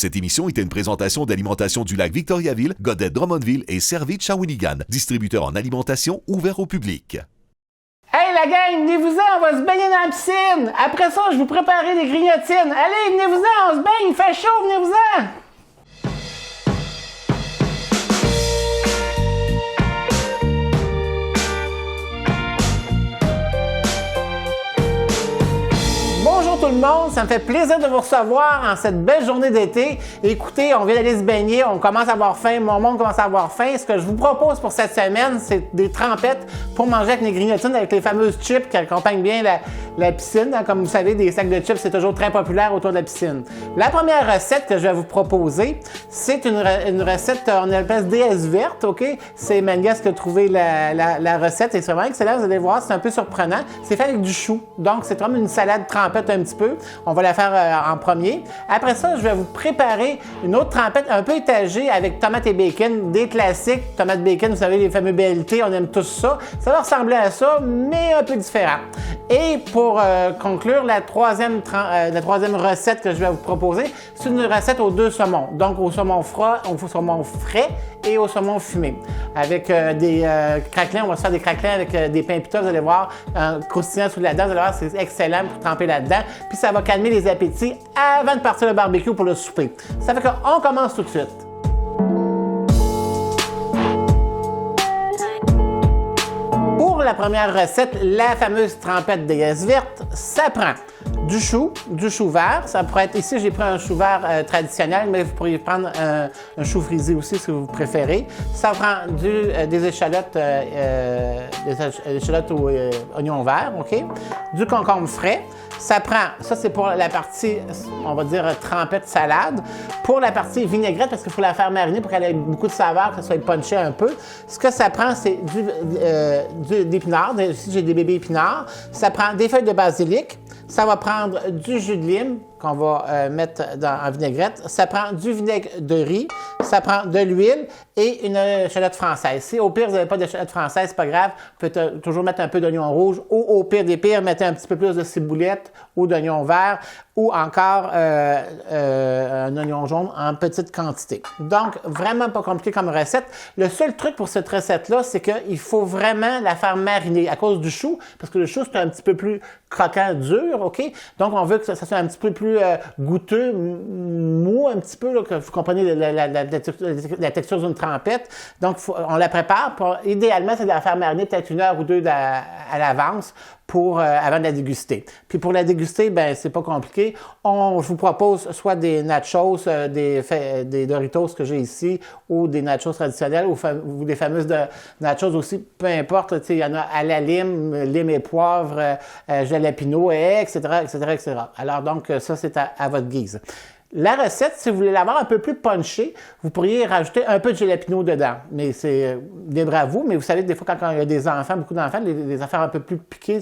Cette émission était une présentation d'Alimentation du Lac Victoriaville, Godet-Drummondville et Servite Shawinigan, distributeur en alimentation ouvert au public. Hey la gang, venez-vous-en, on va se baigner dans la piscine! Après ça, je vais vous préparer des grignotines. Allez, venez-vous-en, on se baigne, il fait chaud, venez-vous-en! Bonjour tout le monde, ça me fait plaisir de vous recevoir en cette belle journée d'été. Écoutez, on vient d'aller se baigner, on commence à avoir faim, mon monde commence à avoir faim. Ce que je vous propose pour cette semaine, c'est des trempettes pour manger avec mes grignotines, avec les fameuses chips qui accompagnent bien la piscine. Comme vous savez, des sacs de chips, c'est toujours très populaire autour de la piscine. La première recette que je vais vous proposer, c'est une recette, on appelle déesse verte, OK? C'est Mangas qui a trouvé la recette et c'est vraiment excellent, vous allez voir, c'est un peu surprenant. C'est fait avec du chou, donc c'est comme une salade trempette un petit peu. On va la faire en premier. Après ça, je vais vous préparer une autre trempette un peu étagée avec tomate et bacon, des classiques. Tomate bacon, vous savez, les fameux BLT, on aime tous ça. Ça va ressembler à ça, mais un peu différent. Et pour conclure, la troisième recette que je vais vous proposer, c'est une recette aux deux saumons. Donc au saumon frais, et au saumon fumé. Avec des craquelins, on va se faire des craquelins avec des pains pita, vous allez voir, croustillant sous la dent, vous allez voir, c'est excellent pour tremper là-dedans. Puis ça va calmer les appétits avant de partir le barbecue pour le souper. Ça fait qu'on commence tout de suite. Pour la première recette, la fameuse trempette déesse verte, ça prend du chou vert. Ça pourrait être, ici j'ai pris un chou vert traditionnel, mais vous pourriez prendre un chou frisé aussi si vous préférez. Ça prend des échalotes, aux oignons verts, OK? Du concombre frais. Ça c'est pour la partie, on va dire, trempette salade. Pour la partie vinaigrette, parce qu'il faut la faire mariner pour qu'elle ait beaucoup de saveur, que ça soit punché un peu. Ce que ça prend, c'est d'épinards. Ici, j'ai des bébés épinards. Ça prend des feuilles de basilic. Ça va prendre du jus de lime qu'on va mettre en vinaigrette. Ça prend du vinaigre de riz. Ça prend de l'huile et une échalote française. Si au pire, vous n'avez pas d'échalote française, c'est pas grave. Vous pouvez toujours mettre un peu d'oignon rouge ou au pire des pires, mettez un petit peu plus de ciboulette ou d'oignon vert ou encore un oignon jaune en petite quantité. Donc, vraiment pas compliqué comme recette. Le seul truc pour cette recette-là, c'est qu'il faut vraiment la faire mariner à cause du chou, parce que le chou, c'est un petit peu plus croquant, dur, OK? Donc, on veut que ça soit un petit peu plus goûteux, mou un petit peu, là, que vous comprenez la texture d'une trempette. Donc, on la prépare. Idéalement, c'est de la faire mariner peut-être 1 heure ou 2 à l'avance avant de la déguster. Puis pour la déguster, ben c'est pas compliqué. Je vous propose soit des nachos, des Doritos que j'ai ici, ou des nachos traditionnels, ou des fameuses nachos aussi, peu importe. Il y en a à la lime et poivre, jalapeno, etc., etc., etc. Alors donc, ça, c'est à votre guise. La recette, si vous voulez l'avoir un peu plus punchée, vous pourriez rajouter un peu de jalapeno dedans. Mais c'est libre à vous. Mais vous savez, des fois, quand il y a des enfants, beaucoup d'enfants, les affaires un peu plus piquant,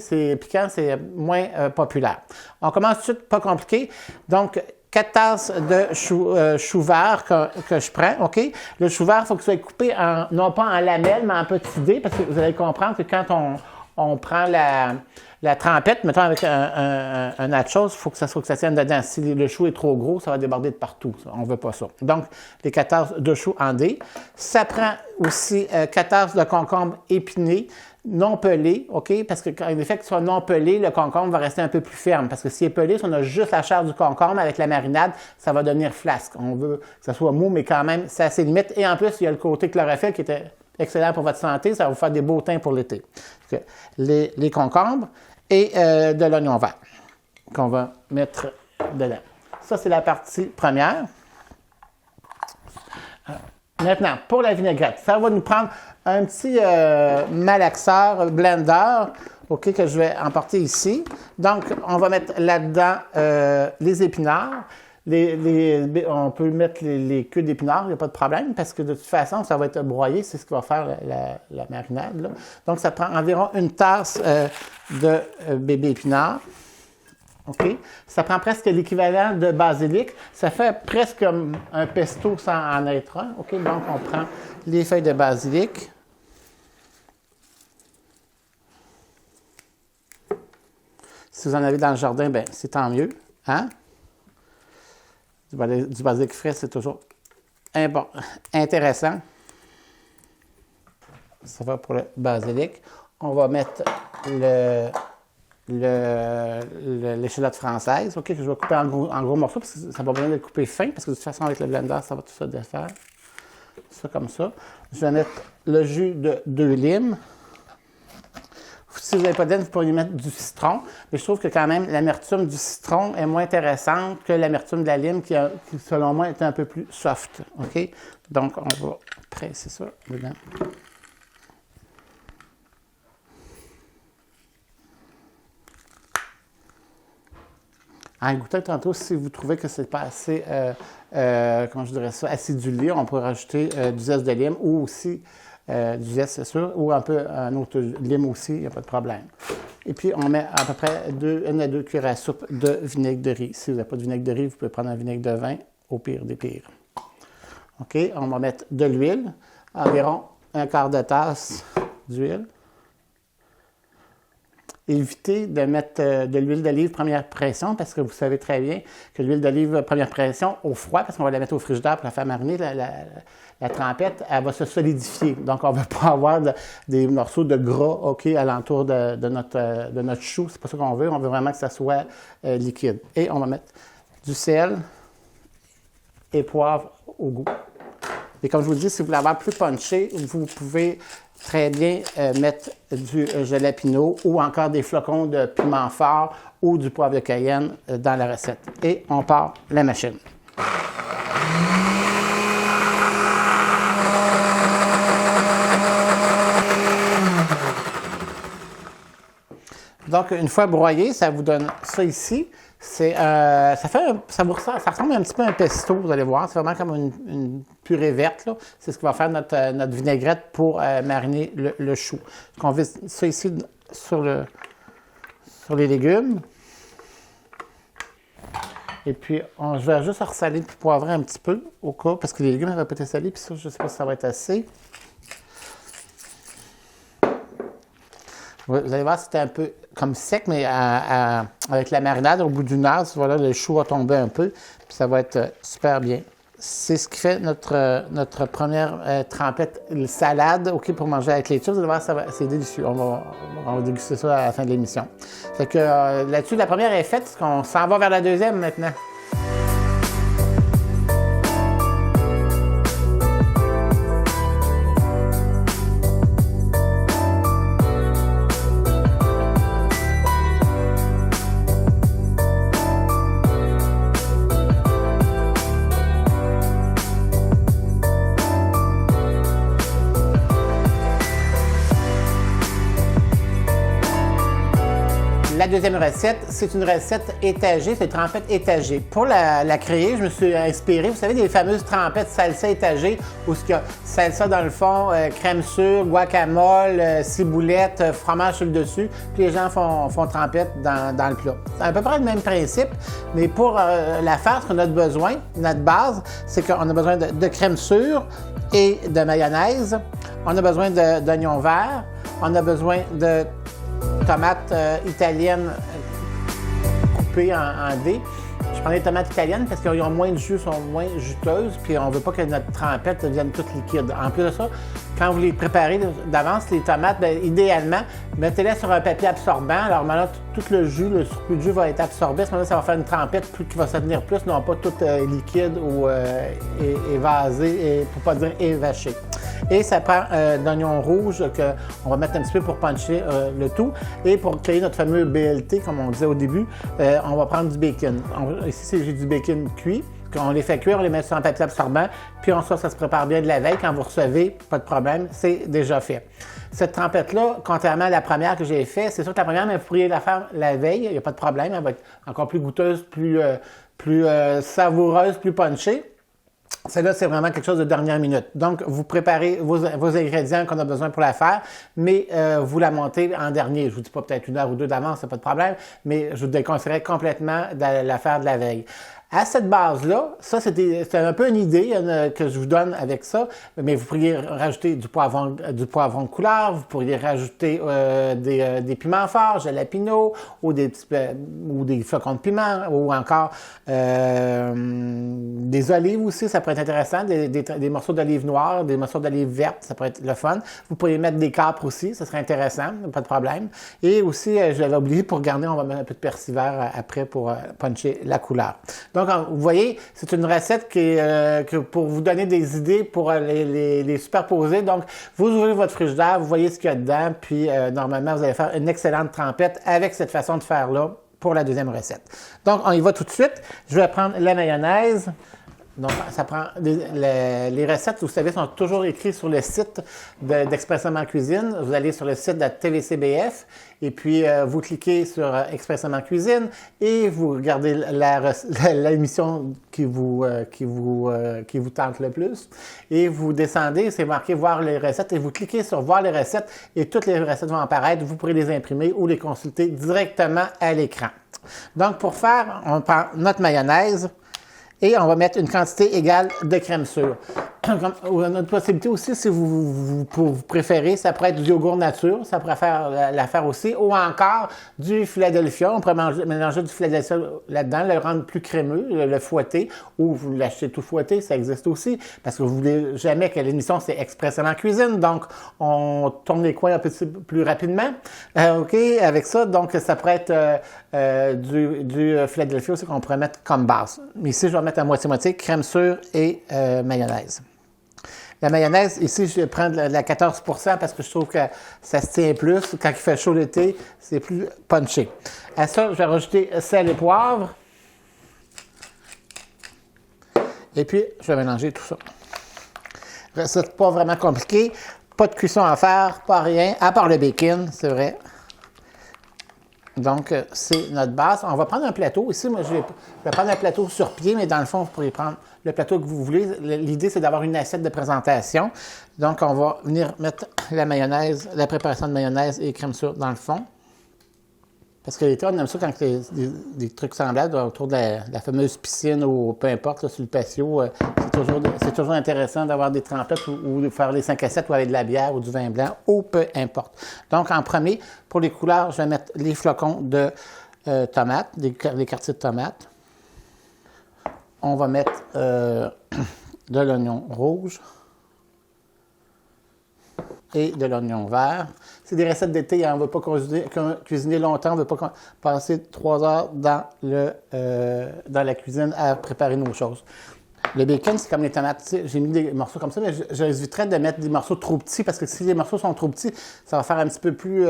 c'est moins populaire. On commence tout de suite, pas compliqué. Donc, 4 tasses de chou vert que je prends, OK? Le chou vert, il faut qu'il soit coupé non pas en lamelles, mais en petits dés, parce que vous allez comprendre que quand on prend la trempette, mettons avec un nachos, il faut que ça tienne dedans. Si le chou est trop gros, ça va déborder de partout. On ne veut pas ça. Donc, les 4 tasses de chou en dés. Ça prend aussi 4 tasses de concombre épiné, non pelé, OK? Parce que quand il fait qu'il soit non pelé, le concombre va rester un peu plus ferme. Parce que s'il est pelé, si on a juste la chair du concombre avec la marinade, ça va devenir flasque. On veut que ça soit mou, mais quand même, c'est assez limite. Et en plus, il y a le côté chlorophylle qui était excellent pour votre santé. Ça va vous faire des beaux teints pour l'été. Les concombres et de l'oignon vert qu'on va mettre dedans. Ça, c'est la partie première. Maintenant, pour la vinaigrette, ça va nous prendre un petit malaxeur, blender, OK, que je vais emporter ici. Donc, on va mettre là-dedans les épinards. On peut mettre les queues d'épinards, il n'y a pas de problème, parce que de toute façon, ça va être broyé, c'est ce qui va faire la marinade, là. Donc, ça prend environ 1 tasse de bébé épinard. OK? Ça prend presque l'équivalent de basilic. Ça fait presque un pesto sans en être un. OK? Donc, on prend les feuilles de basilic. Si vous en avez dans le jardin, bien, c'est tant mieux. Hein? Du basilic frais, c'est toujours intéressant. Ça va pour le basilic. On va mettre l'échalote française, OK, que je vais couper en gros morceaux, parce que ça va besoin de couper fin, parce que de toute façon, avec le blender, ça va tout ça défaire. Ça comme ça. Je vais mettre le jus de 2 limes. Si vous n'avez pas d'aide, vous pourriez mettre du citron. Mais je trouve que quand même, l'amertume du citron est moins intéressante que l'amertume de la lime qui, selon moi, est un peu plus soft. OK? Donc, on va presser ça dedans. En goûtant tantôt, si vous trouvez que c'est pas assez, comment je dirais ça, acidulé, on peut rajouter du zeste de lime ou aussi du zeste, c'est sûr, ou un peu un autre lime aussi, il n'y a pas de problème. Et puis, on met à peu près 1 à 2 cuillères à soupe de vinaigre de riz. Si vous n'avez pas de vinaigre de riz, vous pouvez prendre un vinaigre de vin, au pire des pires. OK, on va mettre de l'huile, environ 1/4 de tasse d'huile. Évitez de mettre de l'huile d'olive première pression parce que vous savez très bien que l'huile d'olive première pression au froid, parce qu'on va la mettre au frigidaire pour la faire mariner, la trempette, elle va se solidifier. Donc, on ne va pas avoir des morceaux de gras alentour de notre chou. C'est pas ça qu'on veut. On veut vraiment que ça soit liquide. Et on va mettre du sel et poivre au goût. Et comme je vous dis, si vous voulez avoir plus punché, vous pouvez très bien mettre du jalapeno ou encore des flocons de piment fort ou du poivre de Cayenne dans la recette. Et on part la machine. Donc, une fois broyé, ça vous donne ça ici. Ça ressemble un petit peu à un pesto, vous allez voir. C'est vraiment comme une purée verte. Là. C'est ce qui va faire notre vinaigrette pour mariner le chou. Donc, on met ça ici sur les légumes. Et puis, je vais juste ressaler puis poivrer un petit peu au cas, parce que les légumes avaient pas été salés, puis ça, je ne sais pas si ça va être assez. Vous allez voir, c'était un peu comme sec, mais avec la marinade, au bout d'une heure, voilà, le chou va tomber un peu, puis ça va être super bien. C'est ce qui fait notre première trempette salade, OK, pour manger avec les chips. Vous allez voir, c'est délicieux. On va déguster ça à la fin de l'émission. Fait que là-dessus, la première est faite, on s'en va vers la deuxième maintenant. La deuxième recette, c'est une recette étagée, c'est une trempette étagée. Pour la créer, je me suis inspiré, vous savez, des fameuses trempettes salsa étagées où il y a salsa dans le fond, crème sûre, guacamole, ciboulette, fromage sur le dessus, puis les gens font trempette dans le plat. C'est à peu près le même principe, mais pour la faire, ce qu'on a besoin, notre base, c'est qu'on a besoin de crème sûre et de mayonnaise. On a besoin d'oignons verts. On a besoin de tomates italiennes coupées en dés. Je prends les tomates italiennes parce qu'elles ont moins de jus, sont moins juteuses, puis on ne veut pas que notre trempette devienne toute liquide. En plus de ça, quand vous les préparez d'avance, les tomates, bien, idéalement, mettez-les sur un papier absorbant. Alors maintenant, tout le jus, le surplus de jus va être absorbé. À ce moment-là, ça va faire une trempette qui va se tenir plus, non pas toute liquide ou évasée, pour ne pas dire évachée. Et ça prend d'oignons rouges qu'on va mettre un petit peu pour puncher le tout. Et pour créer notre fameux BLT, comme on disait au début, on va prendre du bacon. Ici, j'ai du bacon cuit. On les fait cuire, on les met sur un papier absorbant, puis ensuite, ça se prépare bien de la veille. Quand vous recevez, pas de problème, c'est déjà fait. Cette trempette-là, contrairement à la première que j'ai faite, c'est sûr que la première, mais vous pourriez la faire la veille, il n'y a pas de problème. Elle va être encore plus goûteuse, plus savoureuse, plus punchée. Celle-là, c'est vraiment quelque chose de dernière minute. Donc, vous préparez vos ingrédients qu'on a besoin pour la faire, mais vous la montez en dernier. Je vous dis pas peut-être 1 heure ou 2 d'avance, c'est pas de problème, mais je vous déconseillerais complètement de la faire de la veille. À cette base-là, ça c'était un peu une idée que je vous donne avec ça, mais vous pourriez rajouter du poivron de couleur, vous pourriez rajouter des piments forts, jalapeno, ou des flocons de piment, ou encore des olives aussi, ça pourrait être intéressant, des morceaux d'olive noire, des morceaux d'olive verte, ça pourrait être le fun. Vous pourriez mettre des capres aussi, ça serait intéressant, pas de problème. Et aussi, je l'avais oublié, pour garder, on va mettre un peu de persil vert après pour puncher la couleur. Donc, vous voyez, c'est une recette que pour vous donner des idées pour les superposer. Donc, vous ouvrez votre frigidaire, vous voyez ce qu'il y a dedans, puis normalement, vous allez faire une excellente trempette avec cette façon de faire-là pour la deuxième recette. Donc, on y va tout de suite. Je vais prendre la mayonnaise. Donc, ça prend les recettes, vous savez, sont toujours écrites sur le site d'Expressément Cuisine. Vous allez sur le site de la TVCBF et puis vous cliquez sur Expressément Cuisine et vous regardez l'émission qui vous tente le plus. Et vous descendez, c'est marqué Voir les recettes et vous cliquez sur Voir les recettes et toutes les recettes vont apparaître. Vous pourrez les imprimer ou les consulter directement à l'écran. Donc, pour faire, on prend notre mayonnaise. Et on va mettre une quantité égale de crème sûre. Notre possibilité aussi, si vous préférez, ça pourrait être du yogourt nature, ça pourrait faire l'affaire aussi, ou encore du Philadelphia. On pourrait mélanger du Philadelphia là-dedans, le rendre plus crémeux, le fouetter, ou vous l'achetez tout fouetté, ça existe aussi, parce que vous voulez jamais que l'émission, c'est Expressément Cuisine, donc on tourne les coins un peu plus rapidement. OK, avec ça, donc ça pourrait être du Philadelphia aussi qu'on pourrait mettre comme base. Mais ici, je vais mettre à moitié-moitié crème sûre et mayonnaise. La mayonnaise, ici, je vais prendre la 14 % parce que je trouve que ça se tient plus. Quand il fait chaud l'été, c'est plus punché. À ça, je vais rajouter sel et poivre. Et puis, je vais mélanger tout ça. C'est pas vraiment compliqué. Pas de cuisson à faire, pas rien, à part le bacon, c'est vrai. Donc, c'est notre base. On va prendre un plateau. Ici, moi, je vais prendre un plateau sur pied, mais dans le fond, vous pourrez prendre le plateau que vous voulez. L'idée, c'est d'avoir une assiette de présentation. Donc, on va venir mettre la mayonnaise, la préparation de mayonnaise et crème sûre dans le fond. Parce que l'été, on aime ça quand il y a des trucs semblables autour de la fameuse piscine ou peu importe, là, sur le patio. C'est toujours intéressant d'avoir des trempettes ou de faire les 5 à 7 ou avec de la bière ou du vin blanc ou peu importe. Donc, en premier, pour les couleurs, je vais mettre les flocons de tomates, les quartiers de tomates. On va mettre de l'oignon rouge et de l'oignon vert. C'est des recettes d'été, on ne veut pas cuisiner longtemps, on ne veut pas passer 3 heures dans la cuisine à préparer nos choses. Le bacon, c'est comme les tomates. J'ai mis des morceaux comme ça, mais j'éviterais de mettre des morceaux trop petits parce que si les morceaux sont trop petits, ça va faire un petit peu plus,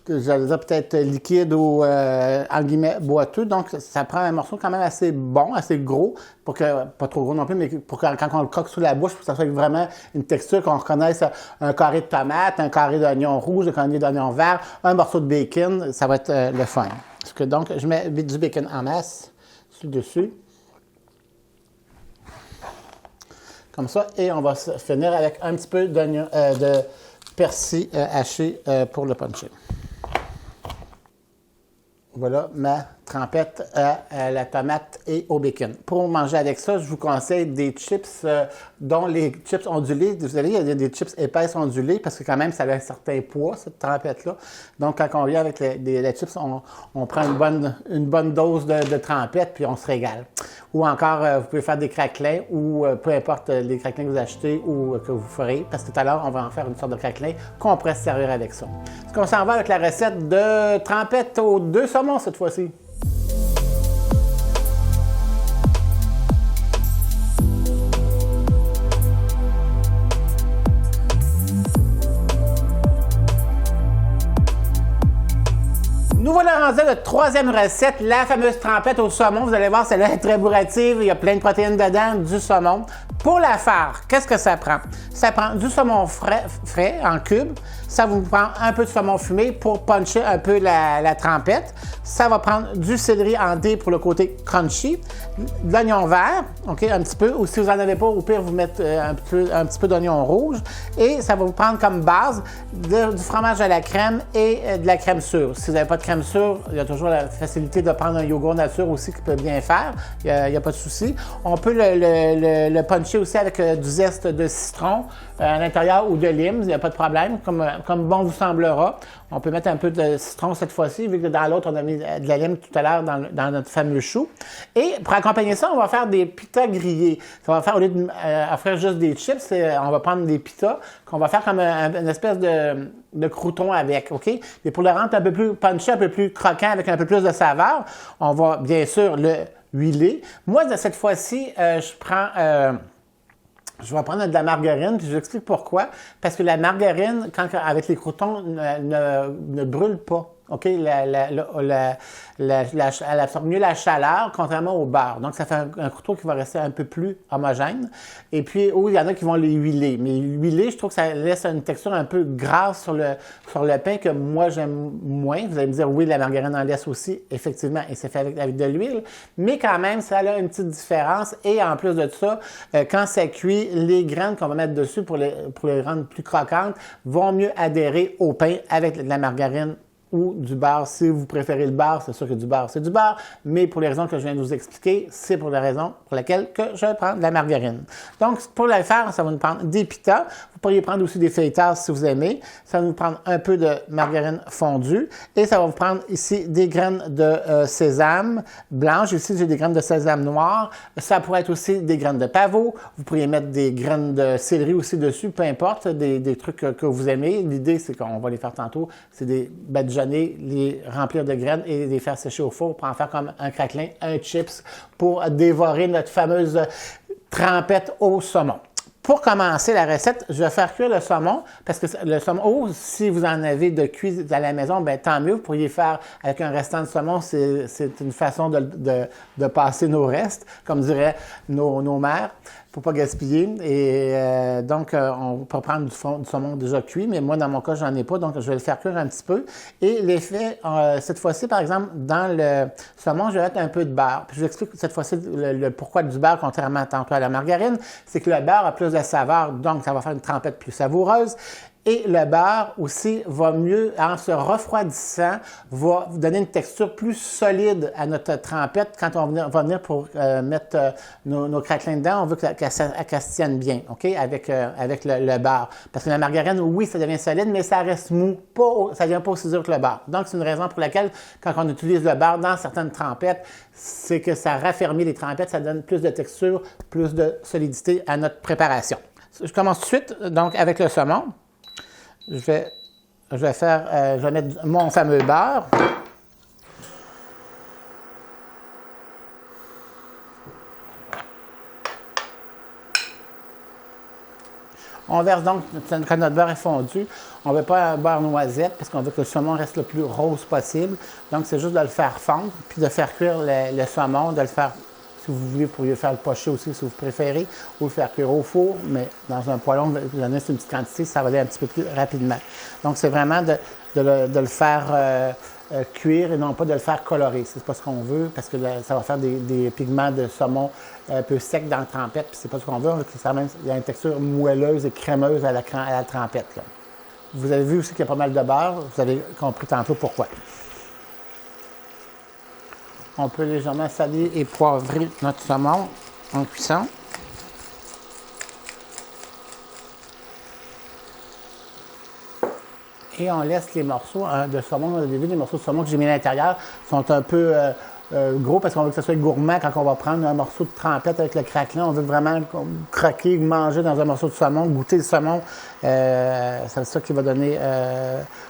j'allais dire peut-être liquide ou, en guillemets, boiteux. Donc, ça prend un morceau quand même assez bon, assez gros, pour que, pas trop gros non plus, mais pour que quand on le coque sous la bouche, pour que ça soit vraiment une texture, qu'on reconnaisse un carré de tomate, un carré d'oignon rouge, un carré d'oignon vert, un morceau de bacon, ça va être le fun. Parce que donc, je mets du bacon en masse sur le dessus. Comme ça, et on va finir avec un petit peu de persil haché pour le puncher. Voilà ma trempette à la tomate et au bacon. Pour manger avec ça, je vous conseille des chips dont les chips ondulés. Vous savez, il y a des chips épaisses ondulées parce que quand même, ça a un certain poids, cette trempette-là. Donc, quand on vient avec les chips, on prend une bonne dose de trempette puis on se régale. Ou encore, vous pouvez faire des craquelins ou peu importe les craquelins que vous achetez ou que vous ferez. Parce que tout à l'heure, on va en faire une sorte de craquelin qu'on pourrait se servir avec ça. Est-ce qu'on s'en va avec la recette de trempette aux 2 saumons cette fois-ci? Nous voilà rendus à notre 3e recette, la fameuse trempette au saumon. Vous allez voir, celle-là est très bourrative. Il y a plein de protéines dedans, du saumon. Pour la faire, qu'est-ce que ça prend? Ça prend du saumon frais en cubes. Ça vous prend un peu de saumon fumé pour puncher un peu la trempette. Ça va prendre du céleri en dés pour le côté crunchy. De l'oignon vert, OK, un petit peu. Ou si vous n'en avez pas, au pire, vous mettez un petit peu d'oignon rouge. Et ça va vous prendre comme base du fromage à la crème et de la crème sûre. Si vous n'avez pas de crème sûre, il y a toujours la facilité de prendre un yogourt nature aussi qui peut bien faire. Il n'y a pas de souci. On peut le puncher aussi avec du zeste de citron à l'intérieur ou de lime, il n'y a pas de problème, comme bon vous semblera. On peut mettre un peu de citron cette fois-ci, vu que dans l'autre, on a mis de la lime tout à l'heure dans notre fameux chou. Et pour accompagner ça, on va faire des pitas grillés. Ça va faire, au lieu d'offrir juste des chips, on va prendre des pitas qu'on va faire comme une espèce de crouton avec, OK? Et pour le rendre un peu plus punché, un peu plus croquant, avec un peu plus de saveur, on va bien sûr le huiler. Moi, de cette fois-ci, je vais prendre de la margarine, puis je vous explique pourquoi. Parce que la margarine, avec les croûtons, ne brûle pas. OK? Elle absorbe mieux la chaleur, contrairement au beurre. Donc, ça fait un croûton qui va rester un peu plus homogène. Et puis, il y en a qui vont les huiler. Mais huiler, je trouve que ça laisse une texture un peu grasse sur le pain que moi, j'aime moins. Vous allez me dire, oui, la margarine en laisse aussi, effectivement, et c'est fait avec de l'huile. Mais quand même, ça a une petite différence. Et en plus de ça, quand ça cuit, les graines qu'on va mettre dessus pour les rendre plus croquantes vont mieux adhérer au pain avec de la margarine ou du beurre. Si vous préférez le beurre, c'est sûr que du beurre, c'est du beurre, mais pour les raisons que je viens de vous expliquer, c'est pour la raison pour laquelle que je prends de la margarine. Donc, pour le faire, ça va nous prendre des pitas. Vous pourriez prendre aussi des feuilletards si vous aimez. Ça va nous prendre un peu de margarine fondue et ça va vous prendre ici des graines de sésame blanche. Ici, j'ai des graines de sésame noir. Ça pourrait être aussi des graines de pavot. Vous pourriez mettre des graines de céleri aussi dessus, peu importe, des trucs que vous aimez. L'idée, c'est qu'on va les faire tantôt, c'est des badigeonner, les remplir de graines et les faire sécher au four pour en faire comme un craquelin, un chips pour dévorer notre fameuse trempette au saumon. Pour commencer la recette, je vais faire cuire le saumon parce que le saumon, si vous en avez de cuit à la maison, bien tant mieux. Vous pourriez faire avec un restant de saumon, c'est une façon de passer nos restes, comme diraient nos mères, pour pas gaspiller. Et donc, on peut prendre du saumon déjà cuit, mais moi, dans mon cas, j'en ai pas, donc je vais le faire cuire un petit peu. Et l'effet, cette fois-ci, par exemple, dans le saumon, je vais mettre un peu de beurre. Puis je vous explique cette fois-ci le pourquoi du beurre, contrairement tantôt à la margarine, c'est que le beurre a plus de saveur, donc ça va faire une trempette plus savoureuse. Et le beurre aussi va mieux, en se refroidissant, va vous donner une texture plus solide à notre trempette quand on va venir pour mettre nos craquelins dedans. On veut qu'elle se tienne bien, OK, avec le beurre. Parce que la margarine, oui, ça devient solide, mais ça reste mou. Ça ne devient pas aussi dur que le beurre. Donc, c'est une raison pour laquelle, quand on utilise le beurre dans certaines trempettes, c'est que ça raffermit les trempettes, ça donne plus de texture, plus de solidité à notre préparation. Je commence tout de suite, donc, avec le saumon. Je vais mettre mon fameux beurre. On verse donc, quand notre beurre est fondu, on ne veut pas un beurre noisette parce qu'on veut que le saumon reste le plus rose possible. Donc, c'est juste de le faire fondre, puis de faire cuire le saumon, de le faire, si vous voulez, vous pourriez faire le pocher aussi si vous préférez, ou le faire cuire au four, mais dans un poêlon, vous donnez une petite quantité, ça va aller un petit peu plus rapidement. Donc, c'est vraiment de le faire cuire et non pas de le faire colorer. C'est pas ce qu'on veut parce que ça va faire des pigments de saumon un peu secs dans la trempette, puis c'est pas ce qu'on veut. Il y a une texture moelleuse et crémeuse à la trempette, là. Vous avez vu aussi qu'il y a pas mal de beurre. Vous avez compris tantôt pourquoi. On peut légèrement saler et poivrer notre saumon en cuisson. Et on laisse les morceaux de saumon. Vous avez vu, les morceaux de saumon que j'ai mis à l'intérieur sont un peu gros parce qu'on veut que ça soit gourmand quand on va prendre un morceau de trempette avec le craquelin. On veut vraiment croquer, manger dans un morceau de saumon, goûter le saumon. C'est ça qui va donner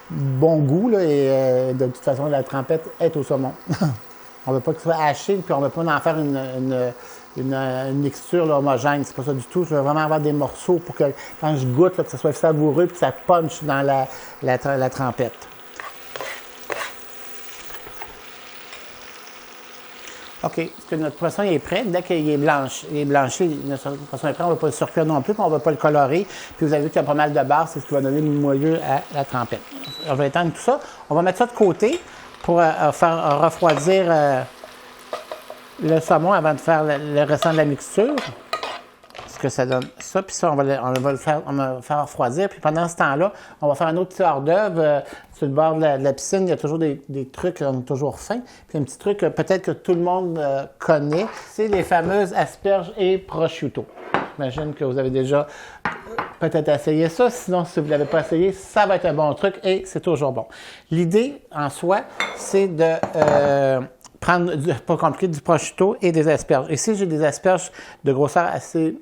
bon goût. Là, et de toute façon, la trempette est au saumon. On ne veut pas que ce soit haché, puis on ne veut pas en faire une mixture là, homogène. C'est pas ça du tout. Je veux vraiment avoir des morceaux pour que quand je goûte, là, que ça soit savoureux et que ça punche dans la trempette. OK, parce que notre poisson il est prêt. Dès qu'il est blanchi, notre poisson est prêt. On ne va pas le surcuire non plus, puis on ne va pas le colorer. Puis vous avez vu qu'il y a pas mal de barres, c'est ce qui va donner le moelleux à la trempette. On va étendre tout ça. On va mettre ça de côté pour faire refroidir le saumon avant de faire le restant de la mixture. Ce que ça donne ça, puis ça, on va le faire refroidir. Puis pendant ce temps-là, on va faire un autre petit hors-d'œuvre. Sur le bord de la piscine, il y a toujours des trucs, on a toujours faim. Puis un petit truc peut-être que tout le monde connaît, c'est les fameuses asperges et prosciutto. J'imagine que vous avez déjà peut-être essayé ça. Sinon, si vous ne l'avez pas essayé, ça va être un bon truc et c'est toujours bon. L'idée, en soi, c'est de prendre, pas compliqué, du prosciutto et des asperges. Ici, j'ai des asperges de grosseur assez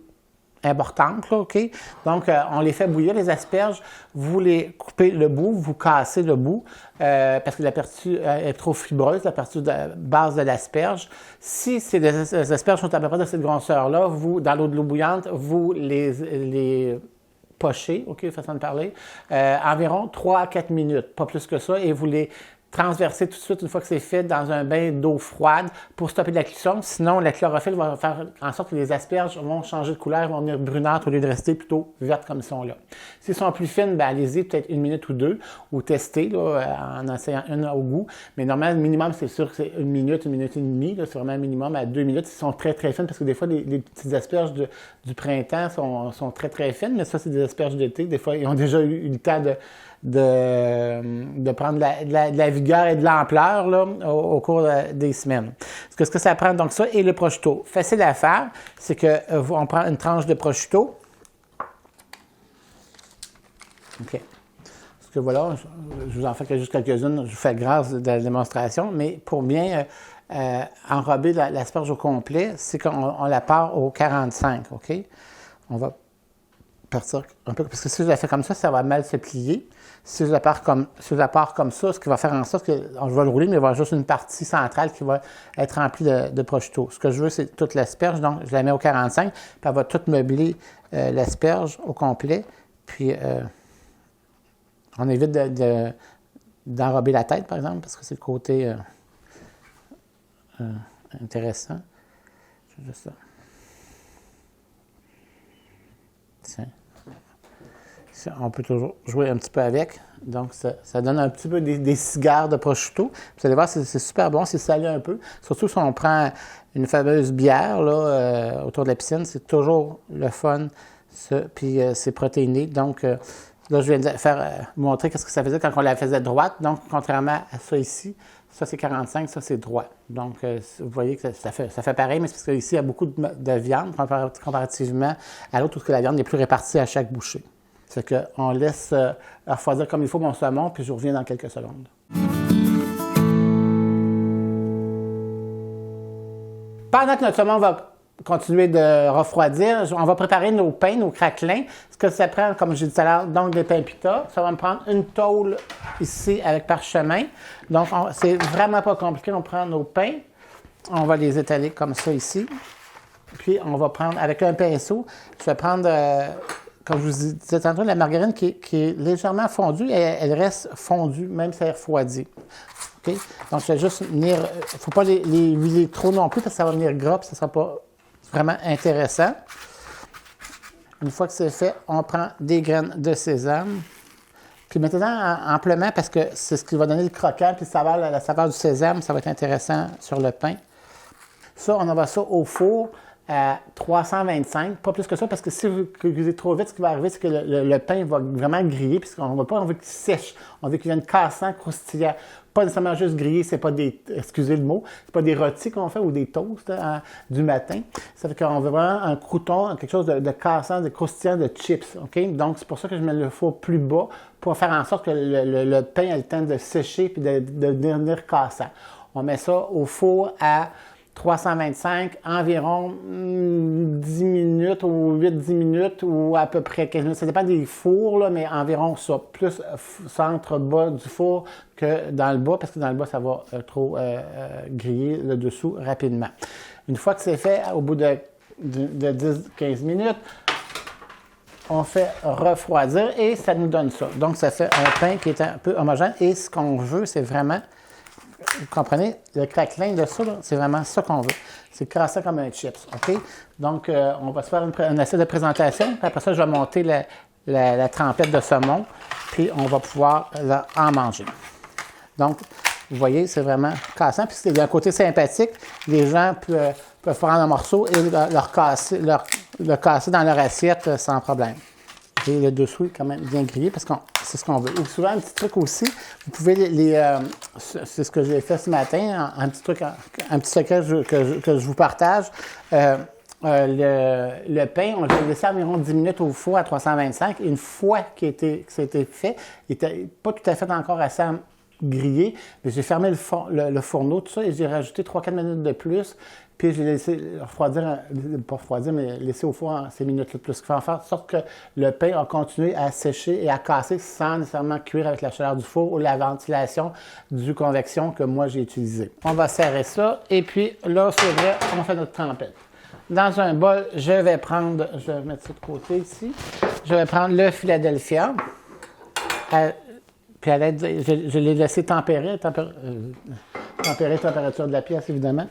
importante, là, OK? Donc, on les fait bouillir, les asperges. Vous les coupez le bout, vous cassez le bout, parce que la partie est trop fibreuse, la partie de base de l'asperge. Si les asperges sont à peu près de cette grosseur-là, vous, dans l'eau bouillante, vous les pochez, OK, façon de parler, environ 3 à 4 minutes, pas plus que ça, et vous les transverser tout de suite une fois que c'est fait dans un bain d'eau froide pour stopper la cuisson. Sinon, la chlorophylle va faire en sorte que les asperges vont changer de couleur, vont devenir brunâtres au lieu de rester plutôt vertes comme ils sont là. S'ils sont plus fines, bien, allez-y peut-être 1 minute ou 2 ou testez là, en essayant une au goût. Mais normalement, le minimum, c'est sûr que c'est 1 minute et demie. Là, c'est vraiment un minimum à 2 minutes. Ils sont très, très fines parce que des fois, les petites asperges du printemps sont très, très fines. Mais ça, c'est des asperges d'été. Des fois, ils ont déjà eu le temps de prendre de la vigueur et de l'ampleur là, au cours des semaines. Ce que ça prend, donc ça, et le prosciutto. Facile à faire, c'est qu'on prend une tranche de prosciutto. OK. Parce que voilà, je vous en fais juste quelques-unes, je vous fais grâce de la démonstration, mais pour bien enrober l'asperge au complet, c'est qu'on la part au 45, OK? On va partir un peu, parce que si je la fais comme ça va mal se plier. Si je la pars comme ça, ce qui va faire en sorte que je vais le rouler, mais il va y avoir juste une partie centrale qui va être remplie de prosciutto. Ce que je veux, c'est toute l'asperge, donc je la mets au 45, puis elle va tout meubler l'asperge au complet. Puis on évite d'enrober la tête, par exemple, parce que c'est le côté intéressant. Je juste ça. Tiens. On peut toujours jouer un petit peu avec. Donc, ça donne un petit peu des cigares de prosciutto. Vous allez voir, c'est super bon, c'est salé un peu. Surtout si on prend une fameuse bière là, autour de la piscine, c'est toujours le fun, ça. Puis c'est protéiné. Donc, là, je viens de montrer ce que ça faisait quand on la faisait droite. Donc, contrairement à ça ici, ça c'est 45, ça c'est droit. Donc, vous voyez que ça fait pareil, mais c'est parce qu'ici, il y a beaucoup de viande comparativement à l'autre, où la viande est plus répartie à chaque bouchée. C'est qu'on laisse refroidir comme il faut mon saumon, puis je reviens dans quelques secondes. Pendant que notre saumon va continuer de refroidir, on va préparer nos pains, nos craquelins. Ce que ça prend, comme j'ai dit tout à l'heure, donc des pains pita. Ça va me prendre une tôle ici avec parchemin. Donc, c'est vraiment pas compliqué. On prend nos pains, on va les étaler comme ça ici. Puis, on va prendre, avec un pinceau, je vais prendre... comme je vous disais tantôt, la margarine qui est légèrement fondue, elle reste fondue, même si elle est refroidie. Okay? Donc, je vais juste venir... Il ne faut pas les huiler trop non plus, parce que ça va venir gras, puis ça ne sera pas vraiment intéressant. Une fois que c'est fait, on prend des graines de sésame. Puis mettez-en amplement, parce que c'est ce qui va donner le croquant, puis la saveur du sésame, ça va être intéressant sur le pain. Ça, on envoie ça au four à 325, pas plus que ça, parce que si vous cuisez trop vite, ce qui va arriver, c'est que le pain va vraiment griller, puisqu'on ne veut pas, on veut qu'il sèche, on veut qu'il vienne cassant, croustillant. Pas nécessairement juste griller, c'est pas excusez le mot, c'est pas des rôtis qu'on fait ou des toasts du matin. Ça fait qu'on veut vraiment un crouton, quelque chose de cassant, de croustillant, de chips, OK? Donc, c'est pour ça que je mets le four plus bas, pour faire en sorte que le pain ait le temps de sécher puis de devenir cassant. On met ça au four à 325, environ 10 minutes ou 8-10 minutes ou à peu près 15 minutes. Ça dépend des fours, là, mais environ ça. Plus centre-bas du four que dans le bas, parce que dans le bas, ça va trop griller le dessous rapidement. Une fois que c'est fait, au bout de 10-15 minutes, on fait refroidir et ça nous donne ça. Donc, ça fait un pain qui est un peu homogène et ce qu'on veut, c'est vraiment vous comprenez, le craquelin de ça, c'est vraiment ça qu'on veut. C'est casser comme un chips, OK? Donc, on va se faire un essai de présentation. Puis après ça, je vais monter la trempette de saumon. Puis, on va pouvoir en manger. Donc, vous voyez, c'est vraiment cassant. Puis, d'un côté sympathique, les gens peuvent prendre un morceau et le casser dans leur assiette sans problème. Et le dessous est quand même bien grillé parce que c'est ce qu'on veut. Et souvent, un petit truc aussi, vous pouvez c'est ce que j'ai fait ce matin, un petit truc, un petit secret que je vous partage. Le pain, on l'a laissé environ 10 minutes au four à 325. Une fois que ça a été fait, il n'était pas tout à fait encore assez grillé, mais j'ai fermé le fourneau, tout ça, et j'ai rajouté 3-4 minutes de plus. Puis, j'ai laissé refroidir, pas refroidir, mais laisser au four ces minutes-là de plus, ce qui fait en faire sorte que le pain a continué à sécher et à casser sans nécessairement cuire avec la chaleur du four ou la ventilation du convection que moi j'ai utilisé. On va serrer ça, et puis là, c'est vrai, on fait notre trempette. Dans un bol, je vais mettre ça de côté ici, je vais prendre le Philadelphia, puis à l'aide, je l'ai laissé tempérer température de la pièce, évidemment.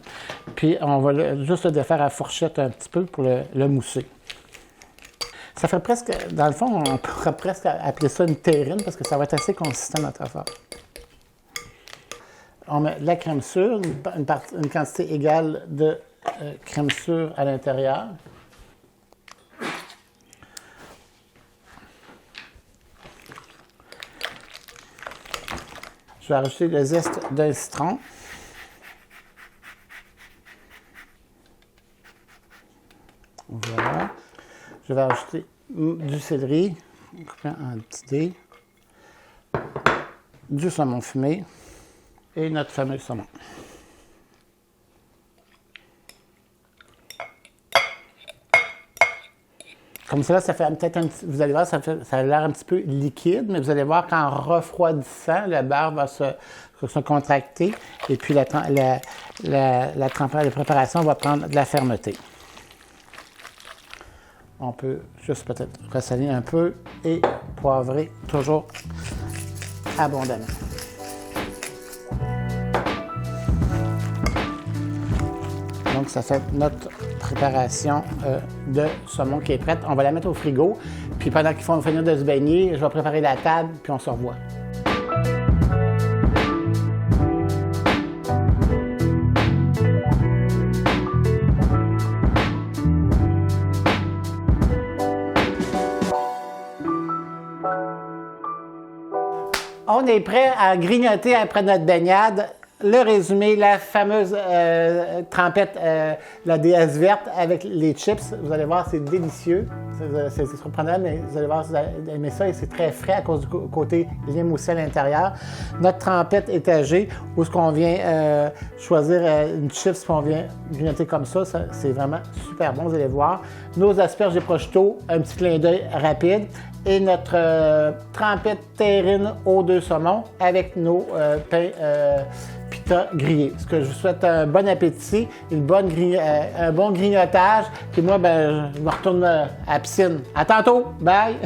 Puis, on va juste le défaire à la fourchette un petit peu pour le mousser. Ça fait presque, dans le fond, on pourrait presque appeler ça une terrine parce que ça va être assez consistant, notre affaire. On met de la crème sûre, une quantité égale de crème sûre à l'intérieur. Je vais rajouter le zeste d'un citron. Voilà. Je vais rajouter du céleri, coupé en petits dés, du saumon fumé et notre fameux saumon. Comme ça, ça fait peut-être vous allez voir, ça a l'air un petit peu liquide, mais vous allez voir qu'en refroidissant, le beurre va se contracter et puis la préparation va prendre de la fermeté. On peut juste peut-être ressaler un peu et poivrer toujours abondamment. Donc, ça fait notre préparation de saumon qui est prête. On va la mettre au frigo. Puis pendant qu'ils font finir de se baigner, je vais préparer la table, puis on se revoit. On est prêt à grignoter après notre baignade. Le résumé, la fameuse trempette, la déesse verte avec les chips. Vous allez voir, c'est délicieux. C'est surprenant, mais vous allez voir, vous allez aimer ça et c'est très frais à cause du côté limoussé à l'intérieur. Notre trempette étagée, où ce qu'on vient choisir une chips, puis on vient grignoter comme ça, c'est vraiment super bon, vous allez voir. Nos asperges et prosciutto, un petit clin d'œil rapide. Et notre trempette terrine aux 2 saumons avec nos pains pita grillés. Ce que je vous souhaite un bon appétit, un bon grignotage. Puis moi, je me retourne à la piscine. À tantôt! Bye!